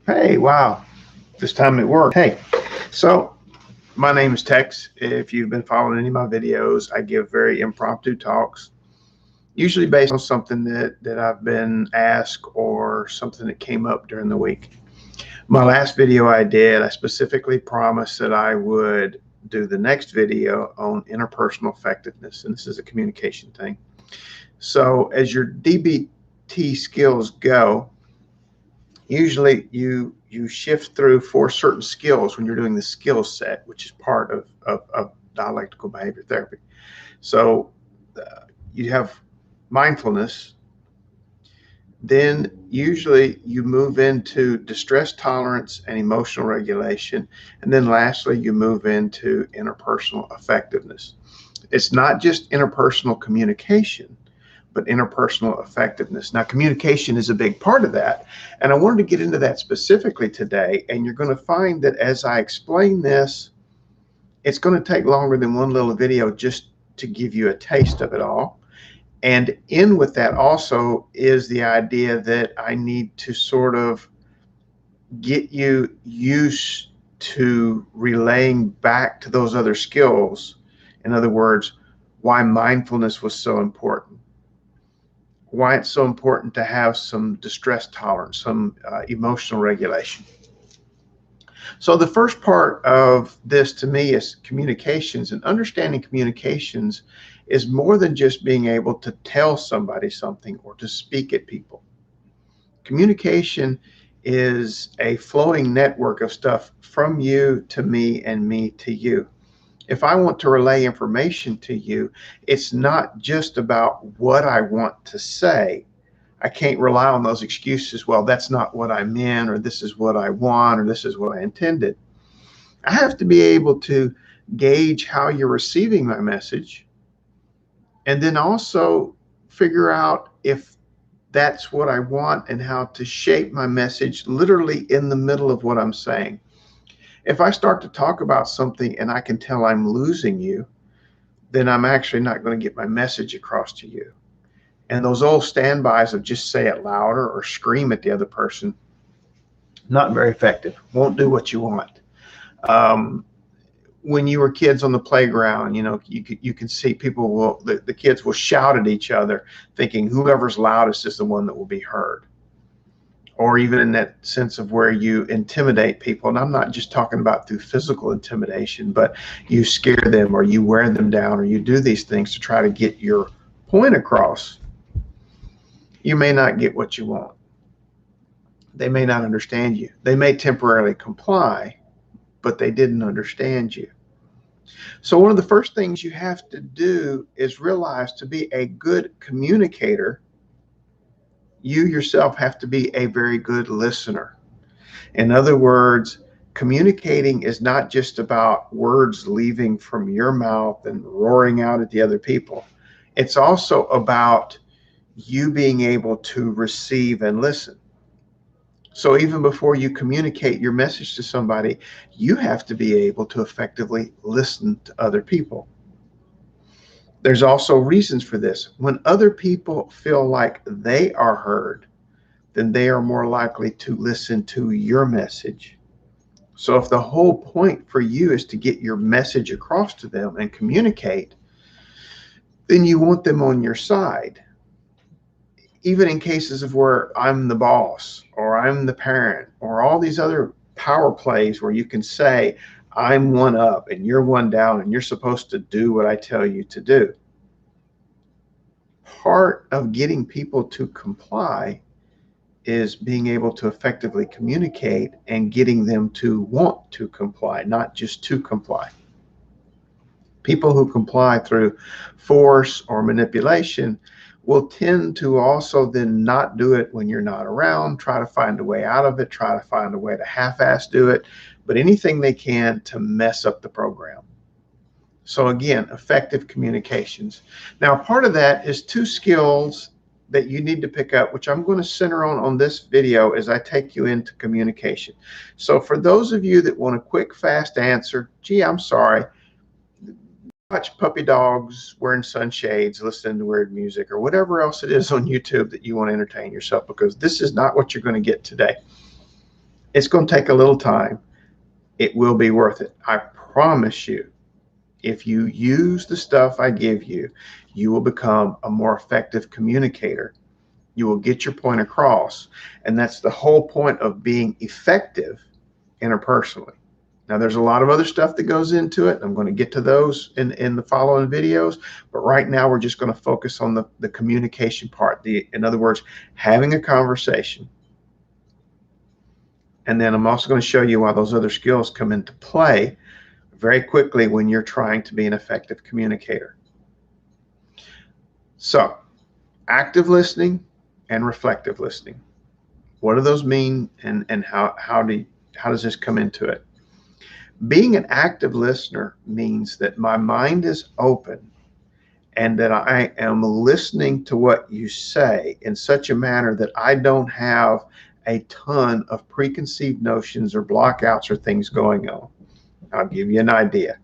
Hey, wow, this time it worked. Hey, so my name is Tex. If you've been following any of my videos, I give very impromptu talks, usually based on something that I've been asked or something that came up during the week. My last video I did, I specifically promised that I would do the next video on interpersonal effectiveness, and this is a communication thing. So as your DBT skills go, usually you shift through 4 certain skills when you're doing the skill set, which is part of dialectical behavior therapy. So you have mindfulness, then usually you move into distress tolerance and emotional regulation, and then lastly you move into interpersonal effectiveness. It's not just interpersonal communication, but interpersonal effectiveness. Now, communication is a big part of that, and I wanted to get into that specifically today, and you're going to find that as I explain this, it's going to take longer than one little video just to give you a taste of it all. And in with that also is the idea that I need to sort of get you used to relaying back to those other skills. In other words, why mindfulness was so important, why it's so important to have some distress tolerance, some emotional regulation. So the first part of this to me is communications, and understanding communications is more than just being able to tell somebody something or to speak at people. Communication is a flowing network of stuff from you to me and me to you. If I want to relay information to you, it's not just about what I want to say. I can't rely on those excuses. Well, that's not what I meant, or this is what I want, or this is what I intended. I have to be able to gauge how you're receiving my message, and then also figure out if that's what I want and how to shape my message literally in the middle of what I'm saying. If I start to talk about something and I can tell I'm losing you, then I'm actually not going to get my message across to you. And those old standbys of just say it louder or scream at the other person, not very effective. Won't do what you want. When you were kids on the playground, you can see people the kids will shout at each other, thinking whoever's loudest is the one that will be heard. Or even in that sense of where you intimidate people. And I'm not just talking about through physical intimidation, but you scare them or you wear them down or you do these things to try to get your point across. You may not get what you want. They may not understand you. They may temporarily comply, but they didn't understand you. So one of the first things you have to do is realize to be a good communicator, you yourself have to be a very good listener. In other words, communicating is not just about words leaving from your mouth and roaring out at the other people. It's also about you being able to receive and listen. So even before you communicate your message to somebody, you have to be able to effectively listen to other people. There's also reasons for this. When other people feel like they are heard, then they are more likely to listen to your message. So if the whole point for you is to get your message across to them and communicate, then you want them on your side. Even in cases of where I'm the boss or I'm the parent or all these other power plays where you can say, I'm one up and you're one down and you're supposed to do what I tell you to do. Part of getting people to comply is being able to effectively communicate and getting them to want to comply, not just to comply. People who comply through force or manipulation will tend to also then not do it when you're not around, try to find a way out of it, try to find a way to half-ass do it, but anything they can to mess up the program. So again, effective communications. Now, part of that is 2 skills that you need to pick up, which I'm going to center on this video as I take you into communication. So for those of you that want a quick, fast answer, gee, I'm sorry, watch puppy dogs wearing sunshades, listening to weird music, or whatever else it is on YouTube that you want to entertain yourself, because this is not what you're going to get today. It's going to take a little time. It will be worth it. I promise you. If you use the stuff I give you, you will become a more effective communicator. You will get your point across. And that's the whole point of being effective interpersonally. Now, there's a lot of other stuff that goes into it. I'm going to get to those in the following videos. But right now, we're just going to focus on the communication part. In other words, having a conversation. And then I'm also going to show you why those other skills come into play very quickly when you're trying to be an effective communicator. So, active listening and reflective listening. What do those mean, and how does this come into it? Being an active listener means that my mind is open and that I am listening to what you say in such a manner that I don't have a ton of preconceived notions or blockouts or things going on. I'll give you an idea.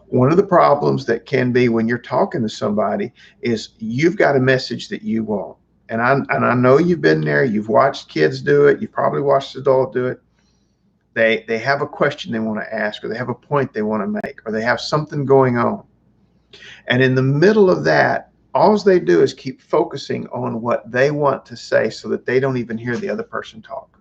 One of the problems that can be when you're talking to somebody is you've got a message that you want. And I know you've been there. You've watched kids do it. You've probably watched adults do it. They have a question they want to ask, or they have a point they want to make, or they have something going on. And in the middle of that, all they do is keep focusing on what they want to say so that they don't even hear the other person talk.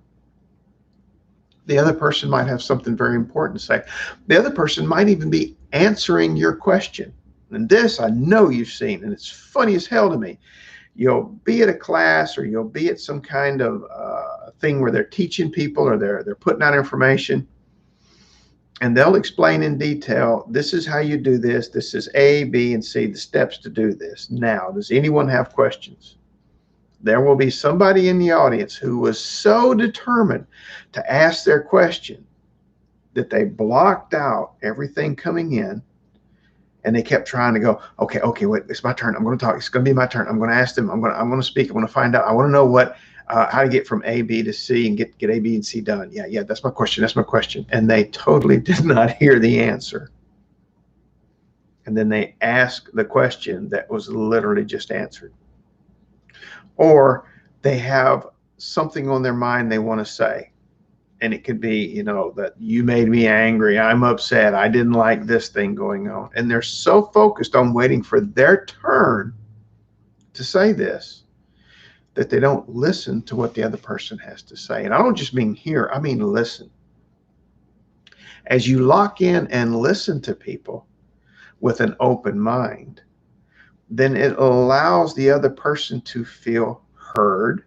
The other person might have something very important to say. The other person might even be answering your question. And this I know you've seen, and it's funny as hell to me. You'll be at a class, or you'll be at some kind of thing where they're teaching people, or they're putting out information, and they'll explain in detail, this is how you do this. This is A, B, and C, the steps to do this. Now, does anyone have questions? There will be somebody in the audience who was so determined to ask their question that they blocked out everything coming in, and they kept trying to go, okay, wait, it's my turn. I'm going to talk. It's going to be my turn. I'm going to ask them. I'm going to speak. I want to find out. I want to know how to get from A, B to C and get A, B, and C done. Yeah, that's my question. That's my question. And they totally did not hear the answer. And then they asked the question that was literally just answered. Or they have something on their mind they want to say. And it could be, that you made me angry. I'm upset. I didn't like this thing going on. And they're so focused on waiting for their turn to say this that they don't listen to what the other person has to say. And I don't just mean hear, I mean listen. As you lock in and listen to people with an open mind, then it allows the other person to feel heard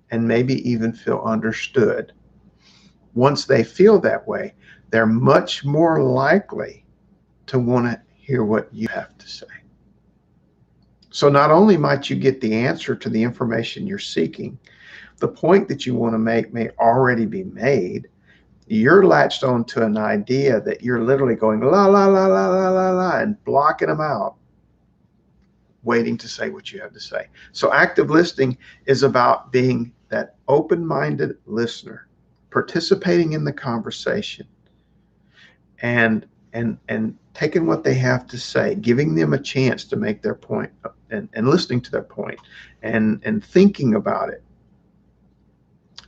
and maybe even feel understood. Once they feel that way, they're much more likely to want to hear what you have to say. So not only might you get the answer to the information you're seeking, the point that you want to make may already be made. You're latched onto an idea that you're literally going la, la, la, la, la, la, la, and blocking them out, waiting to say what you have to say. So active listening is about being that open-minded listener, participating in the conversation, and taking what they have to say, giving them a chance to make their point, and listening to their point, and thinking about it.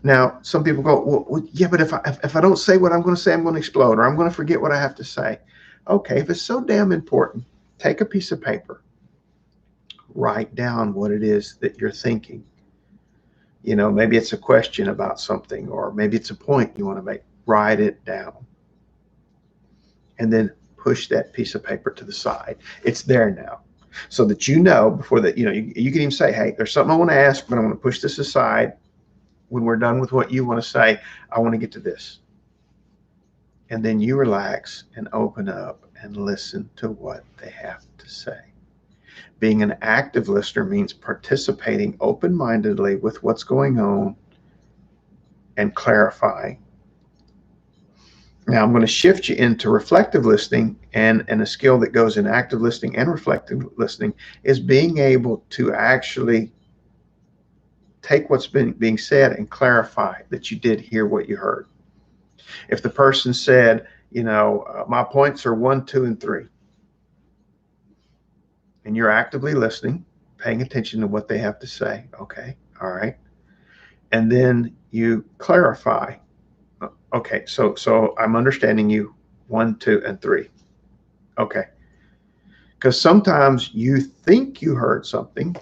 Now, some people go, well, yeah, but if I don't say what I'm going to say, I'm going to explode, or I'm going to forget what I have to say. Okay, if it's so damn important, take a piece of paper, write down what it is that you're thinking. Maybe it's a question about something, or maybe it's a point you want to make. Write it down. And then push that piece of paper to the side. It's there now. So that before that, you can even say, hey, there's something I want to ask, but I want to push this aside. When we're done with what you want to say, I want to get to this. And then you relax and open up and listen to what they have to say. Being an active listener means participating open-mindedly with what's going on and clarifying. Now, I'm going to shift you into reflective listening, and a skill that goes in active listening and reflective listening is being able to actually take what's being said and clarify that you did hear what you heard. If the person said, my points are 1, 2, and 3, and you're actively listening, paying attention to what they have to say, okay, all right, and then you clarify Okay, so I'm understanding you 1, 2, and 3. Okay. Because sometimes you think you heard something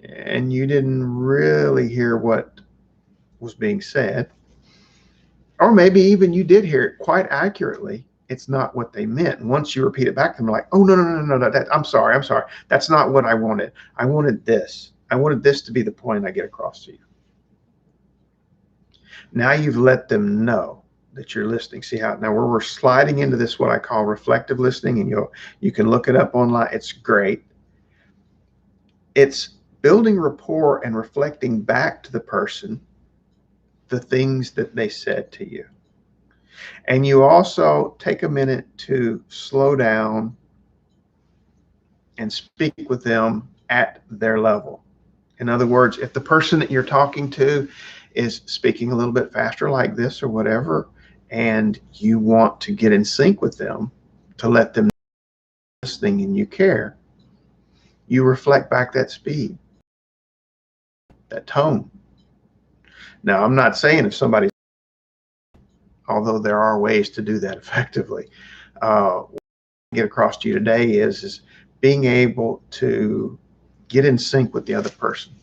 and you didn't really hear what was being said. Or maybe even you did hear it quite accurately. It's not what they meant. And once you repeat it back to them, like, oh, no, no, no, no, no, I'm sorry, I'm sorry. That's not what I wanted. I wanted this. I wanted this to be the point I get across to you. Now you've let them know that you're listening. See how now we're sliding into this, what I call reflective listening, and you can look it up online. It's great. It's building rapport and reflecting back to the person the things that they said to you. And you also take a minute to slow down and speak with them at their level. In other words, if the person that you're talking to is speaking a little bit faster like this or whatever, and you want to get in sync with them to let them know you're listening and you care, you reflect back that speed, that tone. Now, I'm not saying if somebody, although there are ways to do that effectively. What I get across to you today is being able to get in sync with the other person.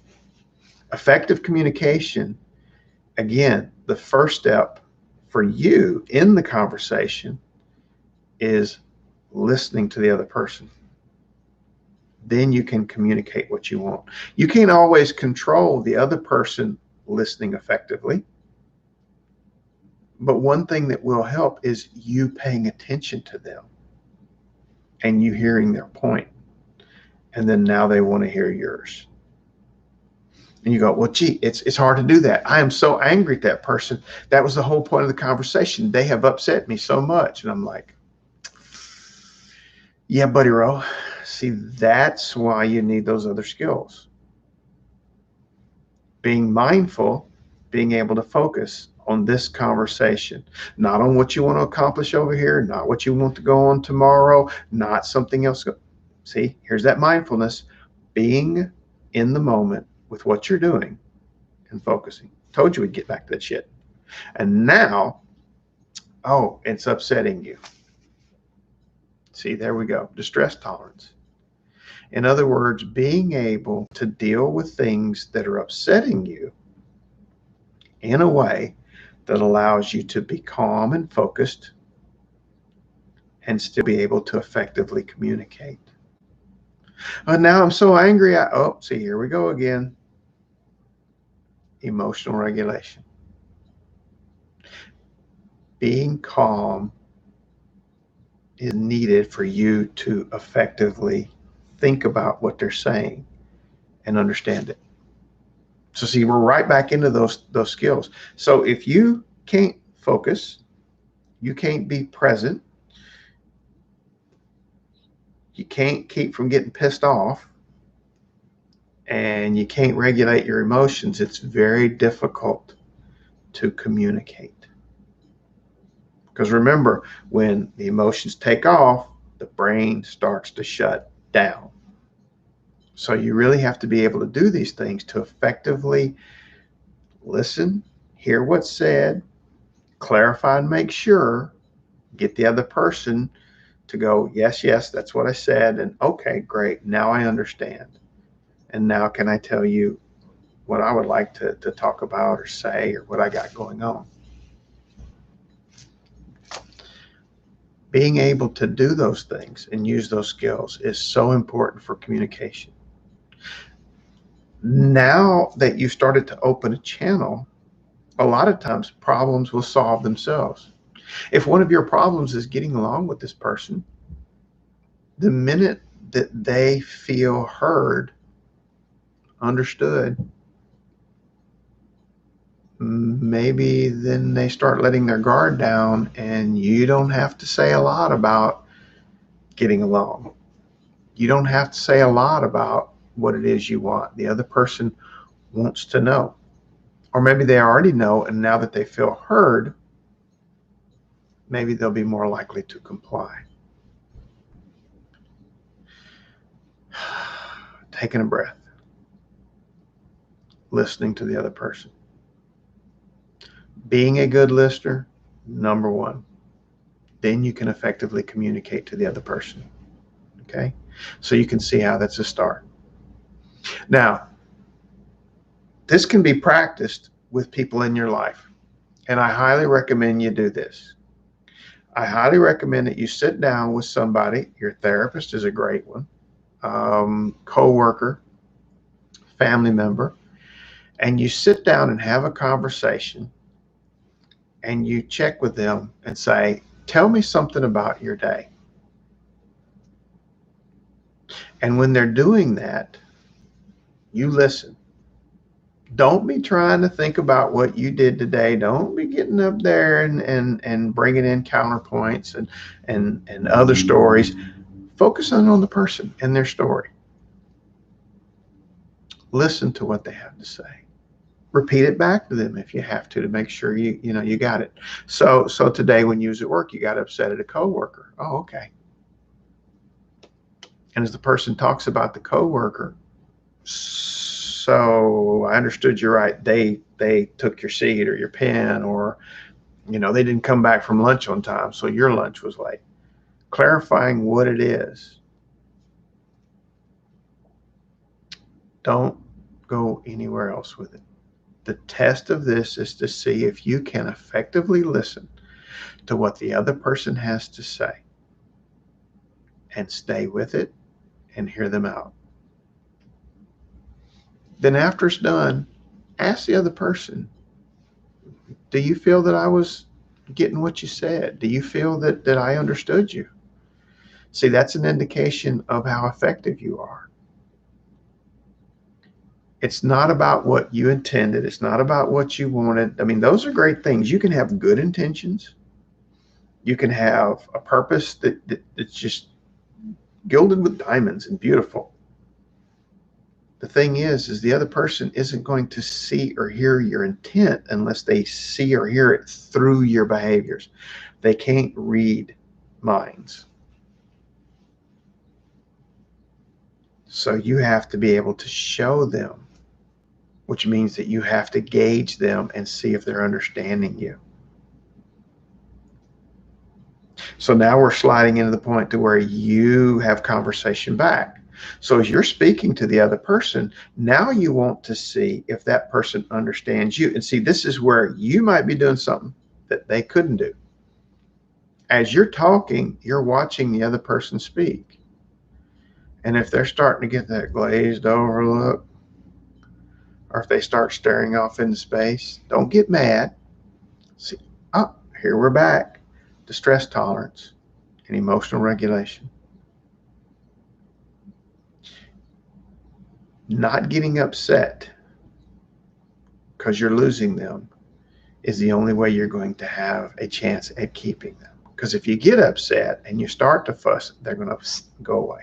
Effective communication, again, the first step for you in the conversation is listening to the other person. Then you can communicate what you want. You can't always control the other person listening effectively. But one thing that will help is you paying attention to them and you hearing their point. And then now they want to hear yours. And you go, well, gee, it's hard to do that. I am so angry at that person. That was the whole point of the conversation. They have upset me so much. And I'm like, yeah, buddy Ro. See, that's why you need those other skills. Being mindful, being able to focus on this conversation, not on what you want to accomplish over here, not what you want to go on tomorrow, not something else. See, here's that mindfulness, being in the moment with what you're doing and focusing. Told you we'd get back to that shit. And now, oh, it's upsetting you. See, there we go. Distress tolerance. In other words, being able to deal with things that are upsetting you in a way that allows you to be calm and focused and still be able to effectively communicate. Now I'm so angry. See, here we go again. Emotional regulation. Being calm is needed for you to effectively think about what they're saying and understand it. So see, we're right back into those skills. So if you can't focus, you can't be present, you can't keep from getting pissed off, and you can't regulate your emotions, it's very difficult to communicate. Because remember, when the emotions take off, the brain starts to shut down. So you really have to be able to do these things to effectively listen, hear what's said, clarify and make sure, get the other person to go, yes, yes, that's what I said. And okay, great. Now I understand. And now can I tell you what I would like to talk about or say or what I got going on? Being able to do those things and use those skills is so important for communication. Now that you've started to open a channel, a lot of times problems will solve themselves. If one of your problems is getting along with this person, the minute that they feel heard, understood, maybe then they start letting their guard down and you don't have to say a lot about getting along. You don't have to say a lot about what it is you want. The other person wants to know. Or maybe they already know, and now that they feel heard, maybe they'll be more likely to comply. Taking a breath, listening to the other person. Being a good listener, number one. Then you can effectively communicate to the other person. Okay? So you can see how that's a start. Now, this can be practiced with people in your life. And I highly recommend you do this. I highly recommend that you sit down with somebody. Your therapist is a great one, co-worker, family member, and you sit down and have a conversation and you check with them and say, tell me something about your day. And when they're doing that, you listen. Don't be trying to think about what you did today. Don't be getting up there and bringing in counterpoints and other stories. Focus on the person and their story. Listen to what they have to say. Repeat it back to them if you have to make sure you got it. So today when you was at work, you got upset at a coworker. Oh, okay. And as the person talks about the coworker, so I understood you're right. They took your seat or your pen, or they didn't come back from lunch on time, so your lunch was late. Clarifying what it is. Don't go anywhere else with it. The test of this is to see if you can effectively listen to what the other person has to say and stay with it and hear them out. Then after it's done, ask the other person, do you feel that I was getting what you said? Do you feel that I understood you? See, that's an indication of how effective you are. It's not about what you intended. It's not about what you wanted. I mean, those are great things. You can have good intentions. You can have a purpose that's just gilded with diamonds and beautiful. The thing is the other person isn't going to see or hear your intent unless they see or hear it through your behaviors. They can't read minds. So you have to be able to show them, which means that you have to gauge them and see if they're understanding you. So now we're sliding into the point to where you have conversation back. So as you're speaking to the other person, now you want to see if that person understands you. And see, this is where you might be doing something that they couldn't do. As you're talking, you're watching the other person speak. And if they're starting to get that glazed over look, or if they start staring off into space, don't get mad. See, oh, here we're back to stress tolerance and emotional regulation. Not getting upset because you're losing them is the only way you're going to have a chance at keeping them. Because if you get upset and you start to fuss, they're going to go away.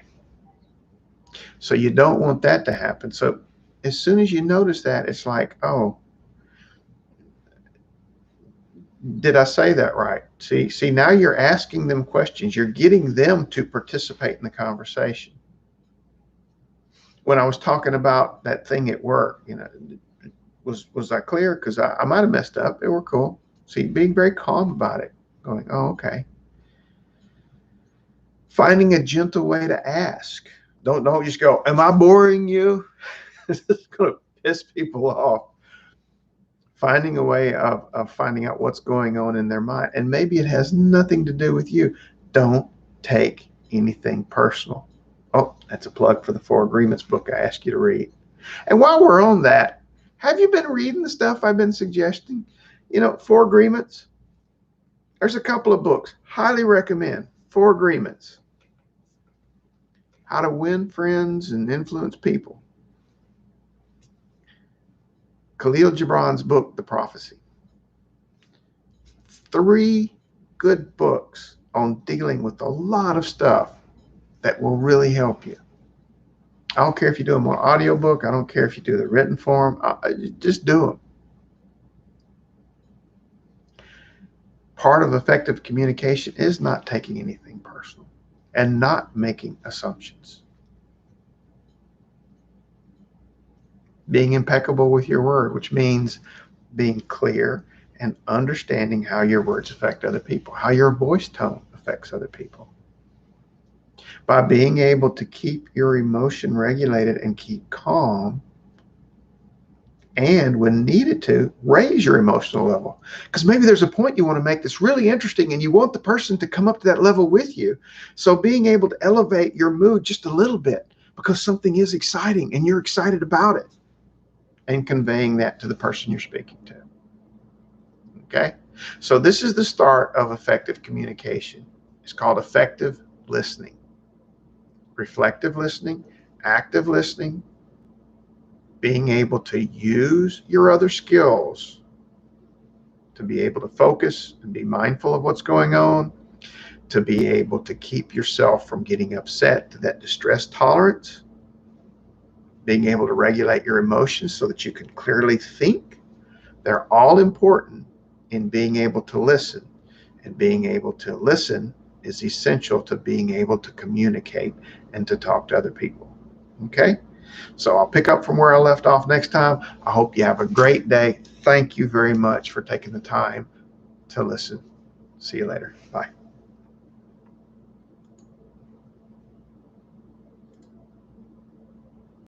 So you don't want that to happen. So as soon as you notice that, it's like, oh, did I say that right? See, now you're asking them questions. You're getting them to participate in the conversation. When I was talking about that thing at work, was I clear? Because I might have messed up. They were cool. See, being very calm about it, going, oh, okay. Finding a gentle way to ask. Don't just go, am I boring you? This is going to piss people off. Finding a way of finding out what's going on in their mind. And maybe it has nothing to do with you. Don't take anything personal. Oh, that's a plug for the 4 Agreements book I asked you to read. And while we're on that, have you been reading the stuff I've been suggesting? 4 Agreements. There's a couple of books. Highly recommend. 4 Agreements. How to Win Friends and Influence People. Khalil Gibran's book, The Prophecy. 3 good books on dealing with a lot of stuff that will really help you. I don't care if you do them on audiobook. I don't care if you do the written form. Just do them. Part of effective communication is not taking anything personal and not making assumptions. Being impeccable with your word, which means being clear and understanding how your words affect other people, how your voice tone affects other people. By being able to keep your emotion regulated and keep calm, and when needed to, raise your emotional level. Because maybe there's a point you want to make that's really interesting and you want the person to come up to that level with you. So being able to elevate your mood just a little bit because something is exciting and you're excited about it, and conveying that to the person you're speaking to. Okay? So this is the start of effective communication. It's called effective listening. Reflective listening, active listening, being able to use your other skills to be able to focus and be mindful of what's going on, to be able to keep yourself from getting upset, to that distress tolerance, being able to regulate your emotions so that you can clearly think. They're all important in being able to listen. And being able to listen is essential to being able to communicate and to talk to other people. Okay? So I'll pick up from where I left off next time. I hope you have a great day. Thank you very much for taking the time to listen. See you later. Bye.